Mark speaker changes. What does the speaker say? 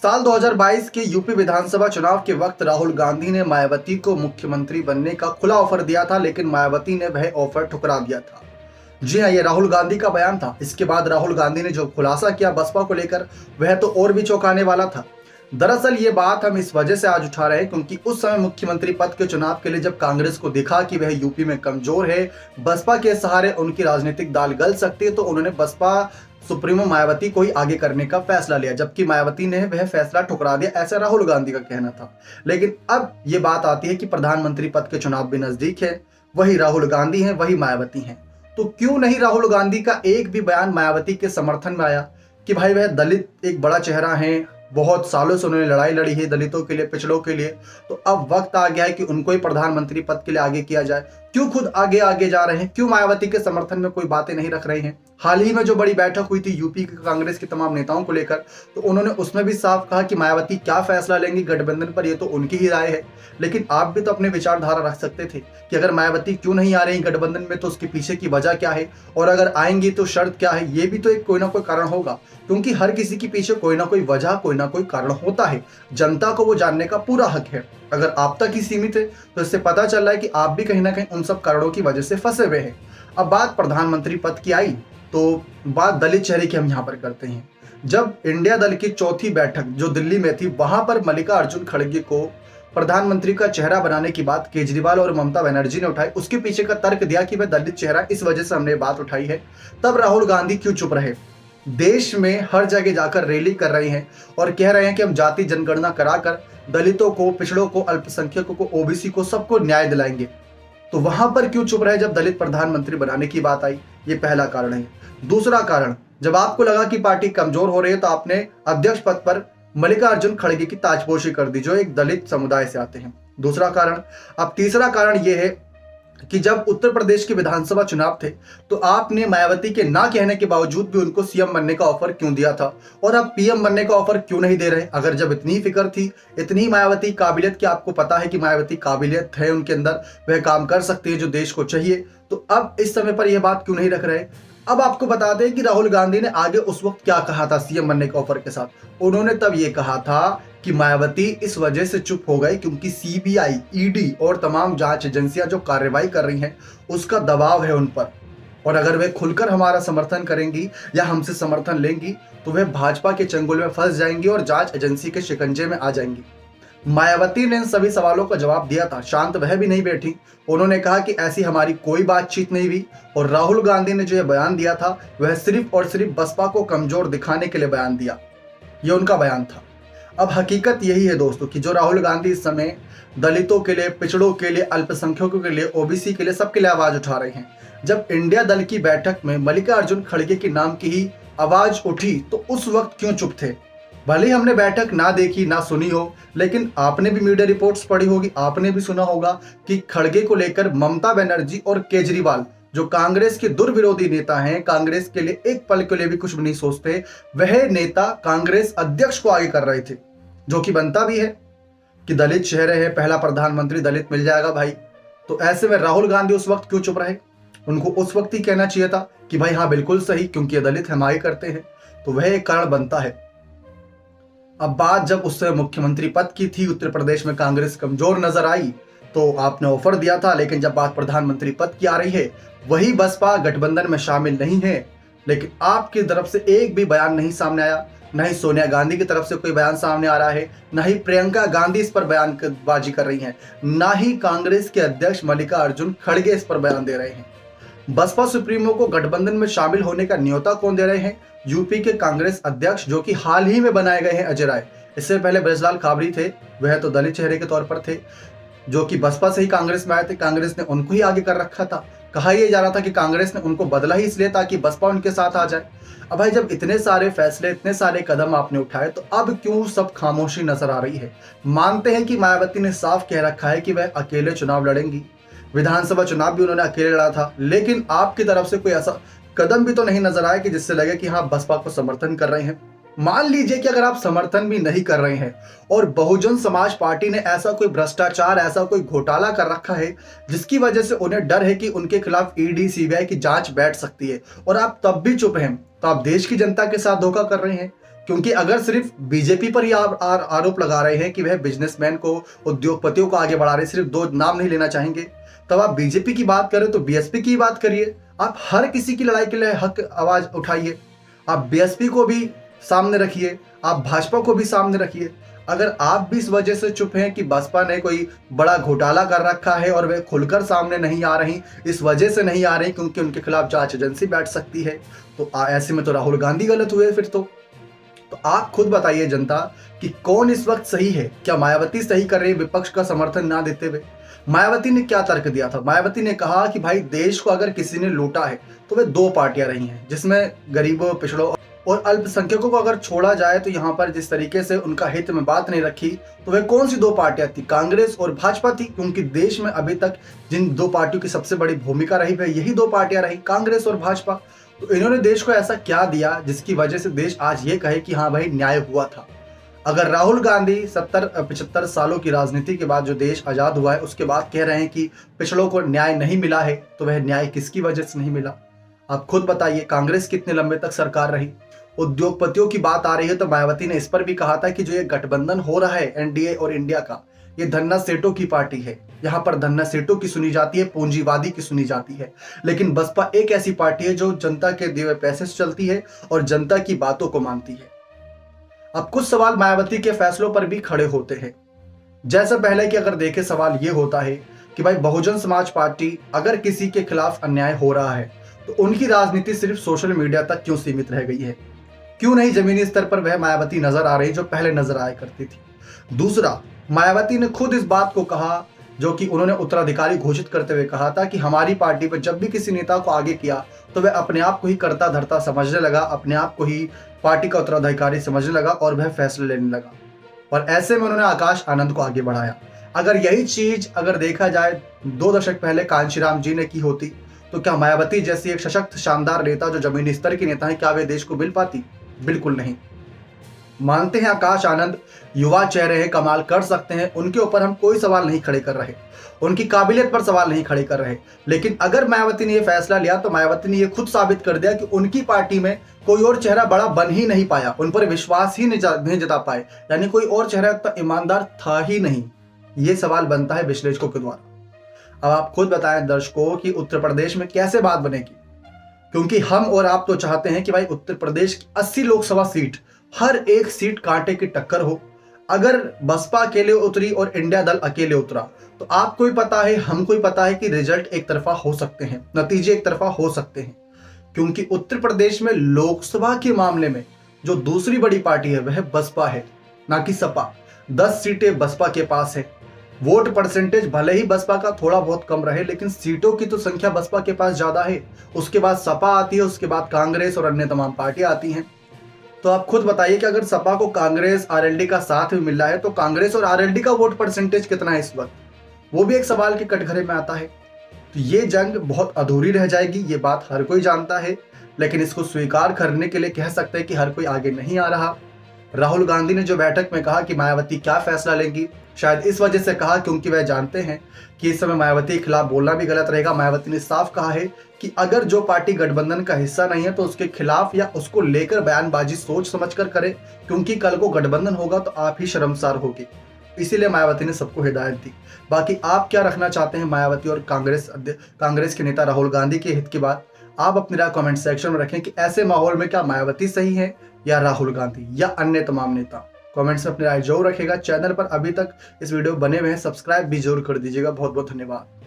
Speaker 1: साल 2022 के यूपी विधानसभा चुनाव के वक्त राहुल गांधी ने मायावती को मुख्यमंत्री बनने का खुला ऑफर दिया था, लेकिन मायावती ने वह ऑफर ठुकरा दिया था। जी हाँ, ये राहुल गांधी का बयान था। इसके बाद राहुल गांधी ने जो खुलासा किया बसपा को लेकर, वह तो और भी चौंकाने वाला था। दरअसल ये बात हम इस वजह से आज उठा रहे हैं क्योंकि उस समय मुख्यमंत्री पद के चुनाव के लिए जब कांग्रेस को दिखा कि वह यूपी में कमजोर है, बसपा के सहारे उनकी राजनीतिक दाल गल सकती है, तो उन्होंने बसपा सुप्रीमो मायावती को ही आगे करने का फैसला लिया, जबकि मायावती ने वह फैसला ठुकरा दिया, ऐसा राहुल गांधी का कहना था। लेकिन अब ये बात आती है कि प्रधानमंत्री पद के चुनाव भी नजदीक है, वही राहुल गांधी हैं, वही मायावती हैं, तो क्यों नहीं राहुल गांधी का एक भी बयान मायावती के समर्थन में आया कि भाई वह दलित एक बड़ा चेहरा है, बहुत सालों से उन्होंने लड़ाई लड़ी है दलितों के लिए, पिछड़ों के लिए, तो अब वक्त आ गया है कि उनको ही प्रधानमंत्री पद के लिए आगे किया जाए। क्यों खुद आगे आगे जा रहे हैं, क्यों मायावती के समर्थन में कोई बातें नहीं रख रहे हैं? हाल ही में जो बड़ी बैठक हुई थी यूपी के कांग्रेस के तमाम नेताओं को लेकर, तो उन्होंने उसमें भी साफ कहा कि मायावती क्या फैसला लेंगी गठबंधन पर, ये तो उनकी ही राय है। लेकिन आप भी तो अपने विचारधारा रख सकते थे कि अगर मायावती क्यों नहीं आ रही गठबंधन में, तो उसके पीछे की वजह क्या है, और अगर आएंगी तो शर्त क्या है। ये भी तो एक कोई ना कोई कारण होगा, क्योंकि हर किसी के पीछे कोई ना कोई वजह, कोई ना कोई कारण होता है। जनता को वो जानने का पूरा हक है। अगर आप तक ही सीमित है तो इससे पता चल रहा है कि आप भी कहीं ना कहीं उन सब कारणों की वजह से फंसे हुए हैं। अब बात प्रधानमंत्री पद की आई तो बात दलित चेहरे की हम यहाँ पर करते हैं। जब इंडिया दल की चौथी बैठक जो दिल्ली में थी, वहां पर मल्लिकार्जुन खड़गे को प्रधानमंत्री का चेहरा बनाने की बात केजरीवाल और ममता बनर्जी ने उठाई। उसके पीछे का तर्क दिया कि वह दलित चेहरा, इस वजह से हमने बात उठाई है। तब राहुल गांधी क्यों चुप रहे? देश में हर जगह जाकर रैली कर रहे हैं और कह रहे हैं कि हम जाति जनगणना कराकर दलितों को, पिछड़ों को, अल्पसंख्यकों को, ओबीसी को, सबको न्याय दिलाएंगे। तो वहां पर क्यों चुप रहे जब दलित प्रधानमंत्री बनाने की बात आई? ये पहला कारण है। दूसरा कारण, जब आपको लगा कि पार्टी कमजोर हो रही है तो आपने अध्यक्ष पद पर मल्लिकार्जुन खड़गे की ताजपोशी कर दी, जो एक दलित समुदाय से आते हैं। दूसरा कारण। अब तीसरा कारण यह है कि जब उत्तर प्रदेश के विधानसभा चुनाव थे तो आपने मायावती के ना कहने के बावजूद भी उनको सीएम बनने का ऑफर क्यों दिया था, और अब पीएम बनने का ऑफर क्यों नहीं दे रहे? अगर जब इतनी फिक्र थी, इतनी मायावती काबिलियत की आपको पता है कि मायावती काबिलियत है उनके अंदर, वह काम कर सकती है जो देश को चाहिए, तो अब इस समय पर यह बात क्यों नहीं रख रहे? अब आपको बता दें कि राहुल गांधी ने आगे उस वक्त क्या कहा था सीएम बनने के ऑफर के साथ। उन्होंने तब यह कहा था कि मायावती इस वजह से चुप हो गई क्योंकि सीबीआई, ईडी और तमाम जांच एजेंसियां जो कार्रवाई कर रही हैं उसका दबाव है उन पर, और अगर वे खुलकर हमारा समर्थन करेंगी या हमसे समर्थन लेंगी तो वे भाजपा के चंगुल में फंस जाएंगी और जांच एजेंसी के शिकंजे में आ जाएंगी। मायावती ने इन सभी सवालों का जवाब दिया था, शांत वह भी नहीं बैठी। उन्होंने कहा कि ऐसी हमारी कोई बातचीत नहीं हुई, और राहुल गांधी ने जो यह बयान दिया था वह सिर्फ और सिर्फ बसपा को कमजोर दिखाने के लिए बयान दिया। यह उनका बयान था। अब हकीकत यही है दोस्तों कि जो राहुल गांधी इस समय दलितों के लिए, पिछड़ों के लिए, अल्पसंख्यकों के लिए, ओबीसी के लिए, सबके लिए आवाज उठा रहे हैं। जब इंडिया दल की बैठक में मल्लिकार्जुन खड़गे के नाम की ही आवाज उठी तो उस वक्त क्यों चुप थे? भले ही हमने बैठक ना देखी ना सुनी हो, लेकिन आपने भी मीडिया रिपोर्ट्स पढ़ी होगी, आपने भी सुना होगा कि खड़गे को लेकर ममता बनर्जी और केजरीवाल, जो कांग्रेस के दुर्विरोधी नेता हैं, कांग्रेस के लिए एक पल के लिए भी कुछ भी नहीं सोचते, वह नेता कांग्रेस अध्यक्ष को आगे कर रहे थे, जो कि बनता भी है कि दलित चेहरे है, पहला प्रधानमंत्री दलित मिल जाएगा भाई। तो ऐसे में राहुल गांधी उस वक्त क्यों चुप रहे? उनको उस वक्त ही कहना चाहिए था कि भाई हाँ बिल्कुल सही, क्योंकि ये दलित हम आगे करते हैं, तो वह एक कारण बनता है। अब बात जब उस समय मुख्यमंत्री पद की थी, उत्तर प्रदेश में कांग्रेस कमजोर नजर आई तो आपने ऑफर दिया था, लेकिन जब बात प्रधानमंत्री पद की आ रही है, वही बसपा गठबंधन में शामिल नहीं है। लेकिन आपकी तरफ से एक भी बयान नहीं सामने आया, न ही सोनिया गांधी की तरफ से कोई बयान सामने आ रहा है, न ही प्रियंका गांधी इस पर बयानबाजी कर रही हैं, न ही कांग्रेस के अध्यक्ष मल्लिकार्जुन खड़गे इस पर बयान दे रहे हैं। बसपा सुप्रीमो को गठबंधन में शामिल होने का न्योता कौन दे रहे हैं? यूपी के कांग्रेस अध्यक्ष, जो कि हाल ही में बनाए गए हैं अजय राय। इससे पहले ब्रजलाल खाबरी थे, वह तो दलित चेहरे के तौर पर थे, जो कि बसपा से ही कांग्रेस में आए थे। कांग्रेस ने उनको ही आगे कर रखा था। कहा यह जा रहा था कि कांग्रेस ने उनको बदला ही इसलिए ताकि बसपा उनके साथ आ जाए। अब भाई जब इतने सारे फैसले, इतने सारे कदम आपने उठाए, तो अब क्यों सब खामोशी नजर आ रही है? मानते हैं कि मायावती ने साफ कह रखा है कि वह अकेले चुनाव लड़ेंगी, विधानसभा चुनाव भी उन्होंने अकेले लड़ा था, लेकिन आपकी तरफ से कोई ऐसा कदम भी तो नहीं नजर आया कि जिससे लगे कि हाँ बसपा को समर्थन कर रहे हैं। मान लीजिए कि अगर आप समर्थन भी नहीं कर रहे हैं और बहुजन समाज पार्टी ने ऐसा कोई भ्रष्टाचार, ऐसा कोई घोटाला कर रखा है जिसकी वजह से उन्हें डर है कि उनके खिलाफ ईडी, सीबीआई की जांच बैठ सकती है, और आप तब भी चुप हैं, तो आप देश की जनता के साथ धोखा कर रहे हैं। क्योंकि अगर सिर्फ बीजेपी पर ही आप आरोप लगा रहे हैं कि वह बिजनेसमैन को, उद्योगपतियों को आगे बढ़ा रहे, सिर्फ दो नाम नहीं लेना चाहेंगे, तब आप बीजेपी की बात करें तो बीएसपी की बात करिए। आप हर किसी की लड़ाई के लिए हक आवाज उठाइए। आप बीएसपी को भी सामने रखिए, आप भाजपा को भी सामने रखिए। अगर आप भी इस वजह से चुप हैं कि बसपा ने कोई बड़ा घोटाला कर रखा है और वे खुलकर सामने नहीं आ रही, इस वजह से नहीं आ रही क्योंकि उनके खिलाफ जांच एजेंसी बैठ सकती है, तो ऐसे में तो राहुल गांधी गलत हुए फिर तो आप खुद बताइए जनता कि कौन इस वक्त सही है। क्या मायावती सही कर रही है विपक्ष का समर्थन ना देते हुए? मायावती ने क्या तर्क दिया था? मायावती ने कहा कि भाई देश को अगर किसी ने लूटा है तो वे दो पार्टियां रही हैं, जिसमें गरीबों, पिछड़ों और अल्पसंख्यकों को अगर छोड़ा जाए तो यहाँ पर जिस तरीके से उनका हित में बात नहीं रखी, तो वे कौन सी दो पार्टियां थी? कांग्रेस और भाजपा थी, क्योंकि देश में अभी तक जिन दो पार्टियों की सबसे बड़ी भूमिका रही है यही दो पार्टियां रही, कांग्रेस और भाजपा। तो इन्होंने देश को ऐसा क्या दिया जिसकी वजह से देश आज ये कहे कि हाँ भाई न्याय हुआ था? अगर राहुल गांधी 70-75 सालों की राजनीति के बाद जो देश आजाद हुआ है उसके बाद कह रहे हैं कि पिछड़ों को न्याय नहीं मिला है, तो वह न्याय किसकी वजह से नहीं मिला? आप खुद बताइए। कांग्रेस कितने लंबे तक सरकार रही? उद्योगपतियों की बात आ रही है तो मायावती ने इस पर भी कहा था कि जो ये गठबंधन हो रहा है एनडीए और इंडिया का, ये धन्ना सेठों की पार्टी है। यहाँ पर धन्ना सेठों की सुनी जाती है, पूंजीवादी की सुनी जाती है। लेकिन बसपा एक ऐसी पार्टी है जो जनता के दिए हुए पैसे से चलती है और जनता की बातों को मानती है। अब कुछ सवाल मायावती के फैसलों पर भी खड़े होते हैं। जैसे पहले कि अगर देखें, सवाल ये होता है कि भाई बहुजन समाज पार्टी अगर किसी के खिलाफ अन्याय हो रहा है तो उनकी राजनीति सिर्फ सोशल मीडिया तक क्यों सीमित रह गई है? क्यों नहीं जमीनी स्तर पर वह मायावती नजर आ रही जो पहले नजर आया करती थी? दूसरा, मायावती ने खुद इस बात को कहा, जो कि उन्होंने उत्तराधिकारी घोषित करते हुए कहा था कि हमारी पार्टी पर जब भी किसी नेता को आगे किया तो वह अपने आप को ही करता धरता समझने लगा, अपने आप को ही पार्टी का उत्तराधिकारी समझने लगा और वह फैसले लेने लगा। और ऐसे में उन्होंने आकाश आनंद को आगे बढ़ाया। अगर यही चीज अगर देखा जाए 2 दशक पहले कांशीराम जी ने की होती, तो क्या मायावती जैसी एक सशक्त शानदार नेता जो जमीनी स्तर की नेता है, क्या वे देश को मिल पाती? बिल्कुल नहीं। मानते हैं आकाश आनंद युवा चेहरे हैं, कमाल कर सकते हैं, उनके ऊपर हम कोई सवाल नहीं खड़े कर रहे, उनकी काबिलियत पर सवाल नहीं खड़े कर रहे। लेकिन अगर मायावती ने यह फैसला लिया तो मायावती ने यह खुद साबित कर दिया कि उनकी पार्टी में कोई और चेहरा बड़ा बन ही नहीं पाया, उन पर विश्वास ही नहीं जता पाए, यानी कोई और चेहरा इतना ईमानदार था ही नहीं। ये सवाल बनता है विश्लेषकों के द्वारा। अब आप खुद बताएं दर्शकों कि उत्तर प्रदेश में कैसे बात बनेगी, क्योंकि हम और आप तो चाहते हैं कि भाई उत्तर प्रदेश की 80 लोकसभा सीट, हर एक सीट कांटे की टक्कर हो। अगर बसपा अकेले उतरी और इंडिया दल अकेले उतरा तो आपको भी पता है, हमको भी पता है कि रिजल्ट एक तरफा हो सकते हैं, नतीजे एक तरफा हो सकते हैं। क्योंकि उत्तर प्रदेश में लोकसभा के मामले में जो दूसरी बड़ी पार्टी है वह बसपा है, ना कि सपा। 10 सीटें बसपा के पास है। वोट परसेंटेज भले ही बसपा का थोड़ा बहुत कम रहे, लेकिन सीटों की तो संख्या बसपा के पास ज्यादा है। उसके बाद सपा आती है, उसके बाद कांग्रेस और अन्य तमाम पार्टियां आती हैं। तो आप खुद बताइए कि अगर सपा को कांग्रेस आरएलडी का साथ भी मिल रहा है तो कांग्रेस और आरएलडी का वोट परसेंटेज कितना है इस वक्त? वो भी एक सवाल के कटघरे में आता है। तो ये जंग बहुत अधूरी रह जाएगी, ये बात हर कोई जानता है, लेकिन इसको स्वीकार करने के लिए कह सकते हैं कि हर कोई आगे नहीं आ रहा। राहुल गांधी ने जो बैठक में कहा कि मायावती क्या फैसला लेंगी, शायद इस वजह से कहा क्योंकि वह जानते हैं कि इस समय मायावती के खिलाफ बोलना भी गलत रहेगा। मायावती ने साफ कहा है कि अगर जो पार्टी गठबंधन का हिस्सा नहीं है तो उसके खिलाफ या उसको लेकर बयानबाजी सोच समझकर करे, क्योंकि कल को गठबंधन होगा तो आप ही शर्मसार होगी। इसीलिए मायावती ने सबको हिदायत दी। बाकी आप क्या रखना चाहते हैं मायावती और कांग्रेस के नेता राहुल गांधी के हित की बात? आप अपनी राय कमेंट सेक्शन में रखें कि ऐसे माहौल में क्या मायावती सही है या राहुल गांधी या अन्य तमाम नेता? कमेंट्स में अपनी राय जरूर रखेगा। चैनल पर अभी तक इस वीडियो बने हुए हैं, सब्सक्राइब भी जरूर कर दीजिएगा। बहुत बहुत धन्यवाद।